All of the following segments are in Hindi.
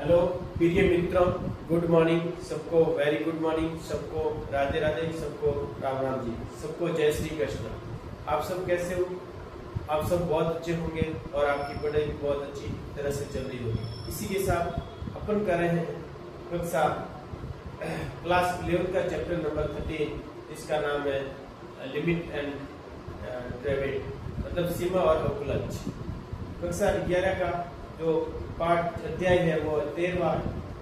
हेलो प्रिय मित्रों, गुड मॉर्निंग सबको, वेरी गुड मॉर्निंग सबको, राधे राधे सबको, राम राम जी सबको, जय श्री कृष्ण। आप सब कैसे हो? आप सब बहुत अच्छे होंगे और आपकी पढ़ाई बहुत अच्छी तरह से चल रही होगी। इसी के साथ अपन कर रहे हैं कक्षा क्लास 11 का चैप्टर नंबर 13, जिसका नाम है लिमिट एंड डेरिवेटिव, मतलब सीमा और अवकलज। कक्षा 11 का जो पाठ अध्याय है वो 13वां,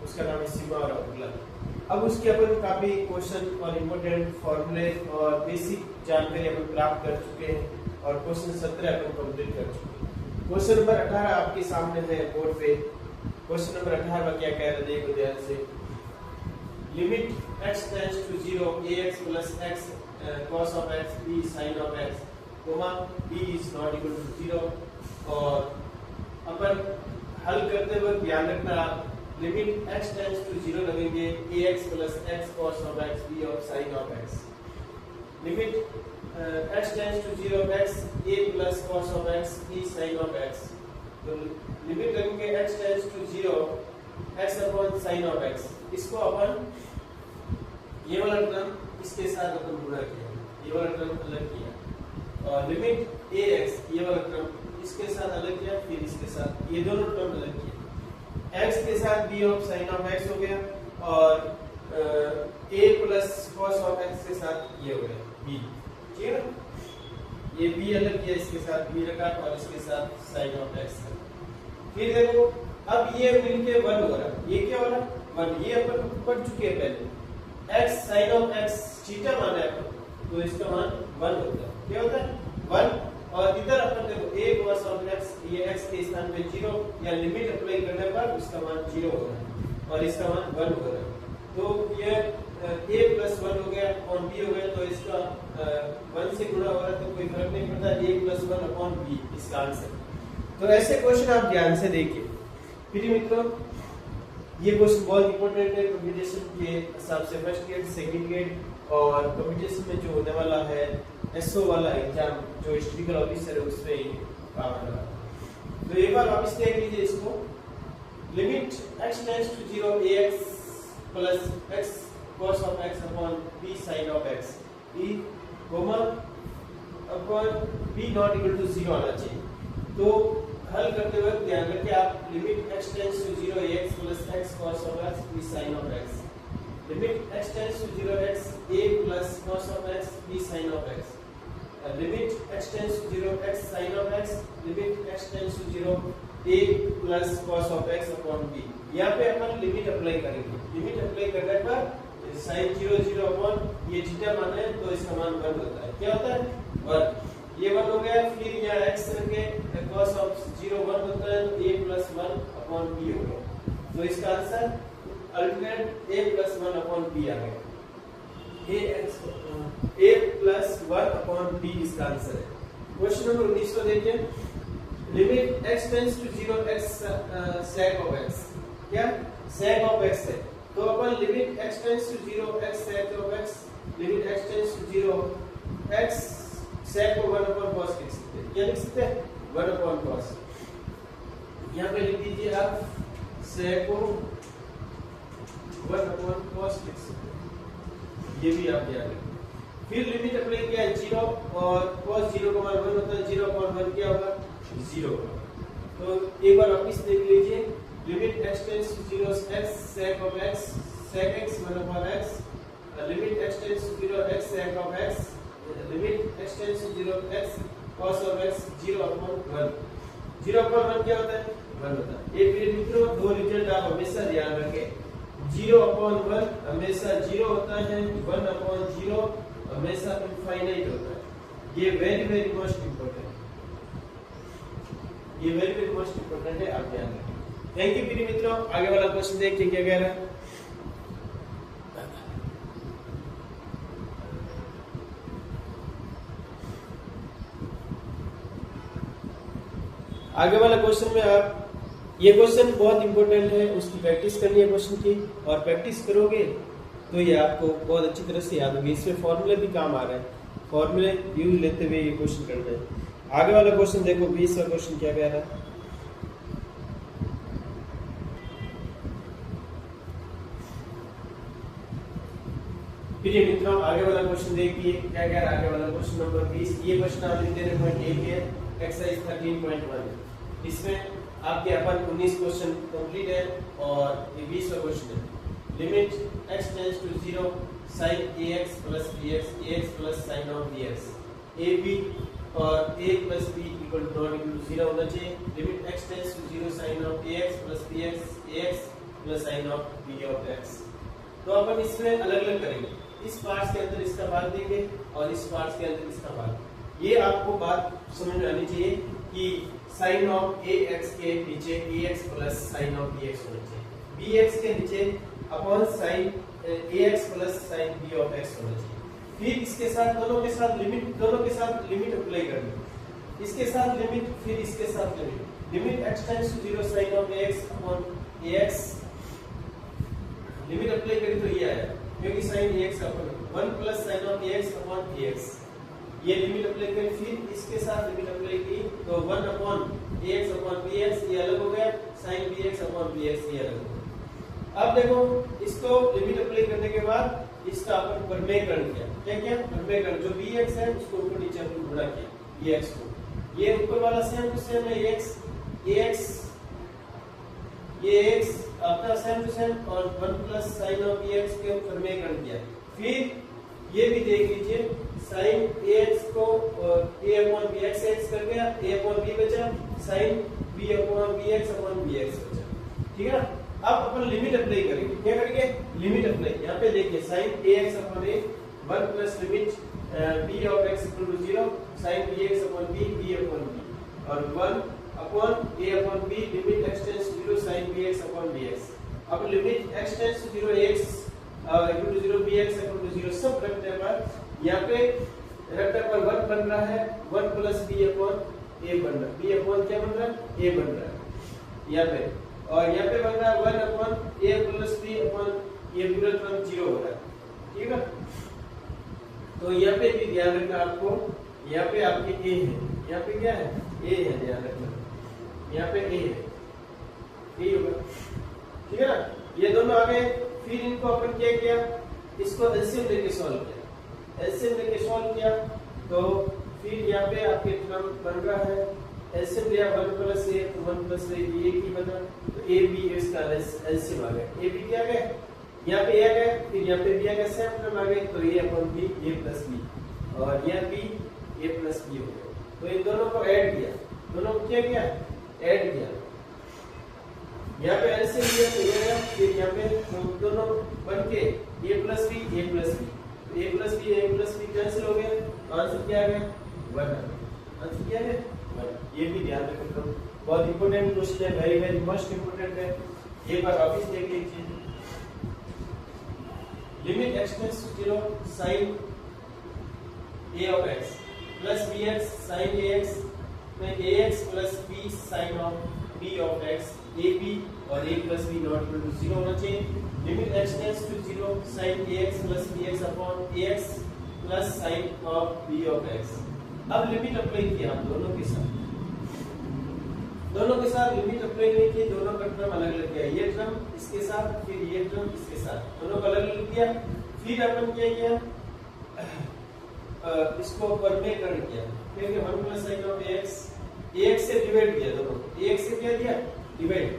उसका नाम है सीमा और अवकलज। अब उसके अपन काफी क्वेश्चन और इम्पोर्टेंट फॉर्मूले और बेसिक जानकारी अपन प्राप्त कर चुके हैं और क्वेश्चन 17 अपन कंप्लीट कर चुके हैं। क्वेश्चन नंबर 18 आपके सामने है बोर्ड पे। क्वेश्चन नंबर 18 में क्या कह रहे हैं, देखो ध्यान से। Limit x tends to 0 ax plus x cos of x b sin of x, b is not equal to 0। और अपन हल करते वक्त ध्यान रखना, लिमिट x टेंड्स टू 0 लगेंगे ax plus x cos of x b of sin of x। Limit x tends to 0 x a plus cos of x b sin of x। तो लिमिट लगेंगे x tends to 0 x upon sin of x। इसको अपन ये वाला टर्म इसके साथ अपन गुणा किया, ये वाला टर्म अलग किया, और लिमिट ax ये वाला टर्म इसके साथ अलग किया, फिर इसके साथ ये दोनों टर्म अलग किया। x के साथ b of sin of x हो गया और a plus cos of x के साथ ये हो गया b, ठीक है ना। ये b अलग किया, इसके साथ b रखा और इसके साथ sin of x। फिर देखो अब ये मिलके 1 हो रहा, ये क्या हो रहा 1, ये अपन पढ़ चुके हैं पहले। x sin of x theta माना है अपन, तो इसका मान 1 होता है। क्या होता है 1। और इधर अपन देखो a cos of x, ये x के स्थान पे 0 या लिमिट अप्लाई करने पर इसका मान 0 हो रहा है और इसका मान 1 हो रहा है। तो ये a plus 1 हो गया और b हो गया, तो इसका 1 से गुणा हो रहा है तो कोई फर्क नहीं पड़ता, a plus 1 upon b इसका आंसर। तो ऐसे क्वेश्चन आप ध्यान से देखिए प्रिय मित्रों। ये क्वेश्चन बहुत इंपॉर्टेंट है कंप्यूटेशन के हिसाब से, फर्स्ट ग्रेड सेकंड ग्रेड और कंप्यूटेशन में जो होने वाला है एसओ वाला एग्जाम, जो हिस्ट्रिकल ऑफिसर है उसमें ही काम होगा। तो एक बार वापस देख लीजिए इसको। Limit x tends to 0 ax plus x cos of x upon b sin of x, b comma upon b not equal to 0 आना चाहिए। तो हल करते वक्त ध्यान रखिए आप, limit x tends to 0 ax plus x cos of x b sin of x, limit x tends to 0 x a plus cos of x b sin of x, limit x tends to 0 x sin of x, limit x tends to 0 a plus cos of x upon b। यहाँ पे अपन लिमिट अप्लाई करेंगे, लिमिट अप्लाई करने पर sin 0 0 upon ये थीटा माने तो इसका मान 1 होता है। क्या होता है 1, ये 1 हो गया। फिर यहाँ x रखे cos of 0 1 होता है, a plus 1 upon b हो गया। तो इसका answer alternate a plus 1 upon b आ गया। a plus 1 upon b इसका आंसर है। क्वेश्चन नंबर 19 को देखिए। Limit x tends to 0 x sec of x, क्या sec of x है, तो अपन limit x tends to 0 x sec of x, limit x tends to 0 x sec को 1 upon cos लिख सकते हैं। क्या लिख सकते हैं 1 upon cos। यहाँ पे लिख दीजिए आप sec को 1 upon cos लिख सकते हैं, ये भी आप याद रखें। फिर लिमिट अप्लाई किया 0 और cos 0 का मान 1 होता है, 0 upon 1 क्या होगा 0। तो एक बार वापस देख लीजिए। Limit x tends to 0 x sec of x sec x 1 upon x, limit x tends to 0 x sec of x, limit x tends to 0 x cos of x 0 upon 1। 0 upon 1 क्या होता है 1 होता है। ये फिर मित्रों दो रिजल्ट आप हमेशा ध्यान रखें, 0 upon 1 हमेशा 0 होता है, 1 upon 0 हमेशा इनफाइनाइट होता है। ये वेरी वेरी मोस्ट इंपोर्टेंट, ये वेरी वेरी मोस्ट इंपोर्टेंट है, आप ध्यान रखें। थैंक यू प्रिय मित्रों। आगे वाला क्वेश्चन देखिए क्या कह रहा है। आगे वाला क्वेश्चन में आप, ये क्वेश्चन बहुत इंपॉर्टेंट है, उसकी प्रैक्टिस करनी है क्वेश्चन की, और प्रैक्टिस करोगे तो ये आपको बहुत अच्छी तरह से याद होगी। इसमें फॉर्मूले भी काम आ रहा है, फॉर्मूले यूज लेते हुए ये क्वेश्चन करना है। आगे वाला क्वेश्चन देखो, 20वां क्वेश्चन क्या कह रहा है। चलिए मित्रों आगे वाला क्वेश्चन देखिए क्या कह रहा है। आगे वाला क्वेश्चन नंबर 20। ये क्वेश्चन आप लिख देने पॉइंट 1 है एक्सरसाइज 13.1। इसमें आपके अपन 19 क्वेश्चन कंप्लीट है और ये 20वां क्वेश्चन है। Limit x tends to 0 sin ax plus bx ax plus sin of bx ab और a plus b equal to not equal to 0 होना चाहिए। Limit x tends to 0 sin of ax plus bx ax plus sin of b of x। तो अपन इसमें अलग-अलग करेंगे। इस पार्ट के अंदर इसका भाग देंगे और इस पार्ट के अंदर इसका भाग। ये आपको बात समझ में आनी चाहिए कि sin ऑफ ax के नीचे ax plus sin of bx होना चाहिए। bx के नीचे upon sin ax plus sin b of x होना चाहिए। फिर इसके साथ दोनों के साथ लिमिट अप्लाई करनी। इसके साथ लिमिट फिर इसके साथ limit x tends to 0 sin of ax upon ax limit apply करें तो ये आया क्योंकि sin ax upon 1 plus sin of ax upon ax ये लिमिट अप्लाई करें। फिर इसके साथ लिमिट अप्लाई की तो 1 अपॉन ax अपॉन bx ये अलग हो गया, sin bx अपॉन bx ये अलग हो गया। अब देखो इसको लिमिट अप्लाई करने के बाद इसका अपन परमेयकरण किया। क्या परमेयकरण जो bx है उसको ऊपर नीचे अपन गुणा किया bx को। ये ऊपर वाला सेम टू सेम है ax ये x अपना सेम टू सेम और 1 प्लस sin ऑफ ax के परमेयकरण किया। फिर ये भी देख लीजिए sin ax को a अपॉन bx x कर गया, a अपॉन b बचा, sin b upon bx upon bx बचा। ठीक है ना। अब अपन लिमिट अप्लाई करेंगे। क्या करेंगे? Limit apply. यहाँ पे देखिए sin ax upon a 1 plus limit b of x equal to 0 sin bx upon b upon b और 1 upon a upon b limit x tends to 0 sin bx upon bx। अब limit x tends to 0 x equal to 0 bx equal to 0 सब रखने पर यहाँ पे रखने पर 1 बन रहा है 1 प्लस b अपॉन a बन रहा है। b अपॉन क्या बन रहा है? a बन रहा है यहाँ पे और यहाँ पे बन रहा है 1 upon a plus b upon ये पूरा टर्म 0 हो रहा है। ठीक है। तो यहाँ पे भी ध्यान रखना आपको, यहाँ पे आपके a है, यहाँ पे क्या है? a है, ध्यान रखना यहाँ पे a है, a होगा। ठीक है ना। ये दोनों आ गए। फिर इनको अपन क्या किया? इसको एलसीएम लेके सॉल्व किया। एलसीएम लेके सॉल्व किया तो फिर यहाँ पे आपके टर्म बन रहा है एलसीएम लिया 1 प्लस a 1 प्लस a ये की बना तो a b इसका एलसीएम आ गया। a b क्या गया? यहाँ पे a गया, फिर यहाँ पे b आ गया, सेम टर्म आ गए तो a upon b a plus b और यहाँ b a प्लस b हो गया। तो इन दोनों को ऐड किया, दोनों को क्या किया? ऐड किया। यहाँ पे एलसीएम लिया तो ये गया, फिर यहाँ पे तो दोनों बनके a plus b a plus b cancel हो गया। आंसर क्या आ गया? 1। आंसर क्या है? 1। ये भी ध्यान रखना, बहुत इंपॉर्टेंट क्वेश्चन है, वेरी वेरी मोस्ट इंपॉर्टेंट है। एक बार वापस देख लीजिए। Limit x tends to 0 sin a of x plus bx sin ax में ax plus b sin of b of x ab और a plus b not equal to 0 होना चाहिए। Limit x tends to 0 sin ax plus bx upon ax plus sin of b of x। अब लिमिट अप्लाई किया हम दोनों के साथ लिमिट अप्लाई नहीं की, दोनों का टर्म अलग अलग किया। ये टर्म इसके साथ फिर ये टर्म इसके साथ, दोनों को अलग अलग किया। फिर अपन क्या किया? इसको परमेयकरण किया क्योंकि 1 प्लस sin ऑफ ax से डिवाइड किया। दोनों ax से क्या दिया? डिवाइड।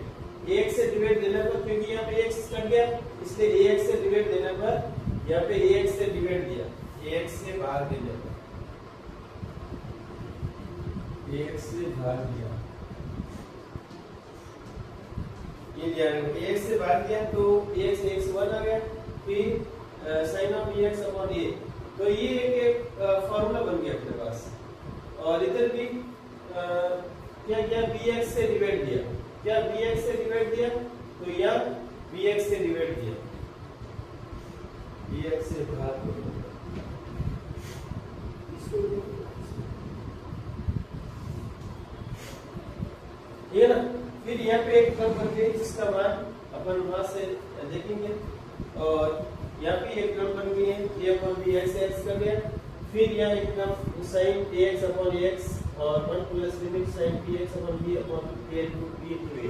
ax से डिवाइड देने पर क्योंकि यहाँ पे ax कट गया इसलिए ax से डिवाइड देने पर यहाँ पे ax से डिवाइड दिया, ax से भाग देने पर ax से भाग दिया। ये ध्यान रखो, ax से भाग दिया तो ax 1 आ गया, फिर sin of bx upon a। तो ये एक फॉर्मूला बन गया अपने पास। और इधर भी क्या bx से डिवाइड दिया, क्या bx से डिवाइड दिया तो यहाँ bx से डिवाइड दिया, bx से भाग ये ना। फिर यहाँ पे एक टर्म बन गई जिसका मान अपन वहां से देखेंगे और यहाँ पे एक टर्म बन गई है a अपॉन b x कर गया। फिर यहाँ एक term sin ax upon ax और 1 plus limit sin bx upon b upon a to b to a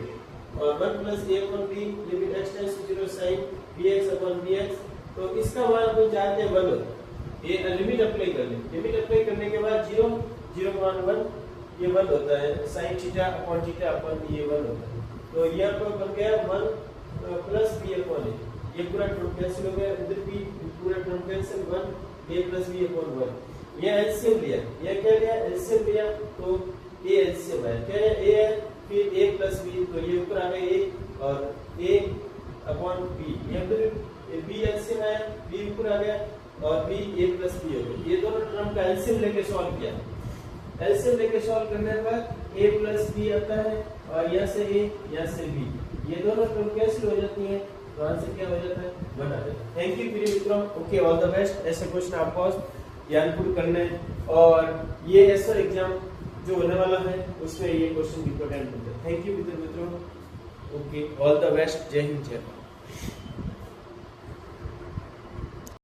और 1 plus a upon b limit x tends to 0 sin bx upon bx तो इसका मान अपन चाहते हैं 1 होता है। ये लिमिट अप्लाई कर लें, लिमिट अप्लाई करने के बाद 0 0 मान 1 ये 1 होता है, sin थीटा अपॉन थीटा अपन ये 1 होता है। तो यहाँ पर बन गया 1 प्लस b अपॉन a, ये पूरा टर्म कैंसिल हो गया, इधर भी पूरा term cancel 1 a plus b upon 1। ये एलसीएम लिया, ये क्या लिया एलसीएम लिया, तो a एलसीएम है क्या है a है, फिर a प्लस b, तो ये ऊपर आ गया a और a अपॉन b, ये फिर b एलसीएम है, b ऊपर आ गया और b a प्लस b हो गया। ये दोनों टर्म का एलसीएम लेके सॉल्व किया, एलसीएम लेके सॉल्व करने के बाद a प्लस b आता है और यहाँ से a यहाँ से b, ये दोनों टर्म कैंसिल हो जाती हैं, तो आंसर क्या हो जाता है 1 आ जाता है। थैंक यू प्रिय मित्रों, ओके ऑल द बेस्ट। ऐसे क्वेश्चन आपको ज्ञानपूर्ण करना है और ये ऐसा एग्जाम जो होने वाला है उसमें ये क्वेश्चन इंपॉर्टेंट होता है। थैंक यू मित्रों, ओके ऑल द बेस्ट, जय हिंद जय भारत।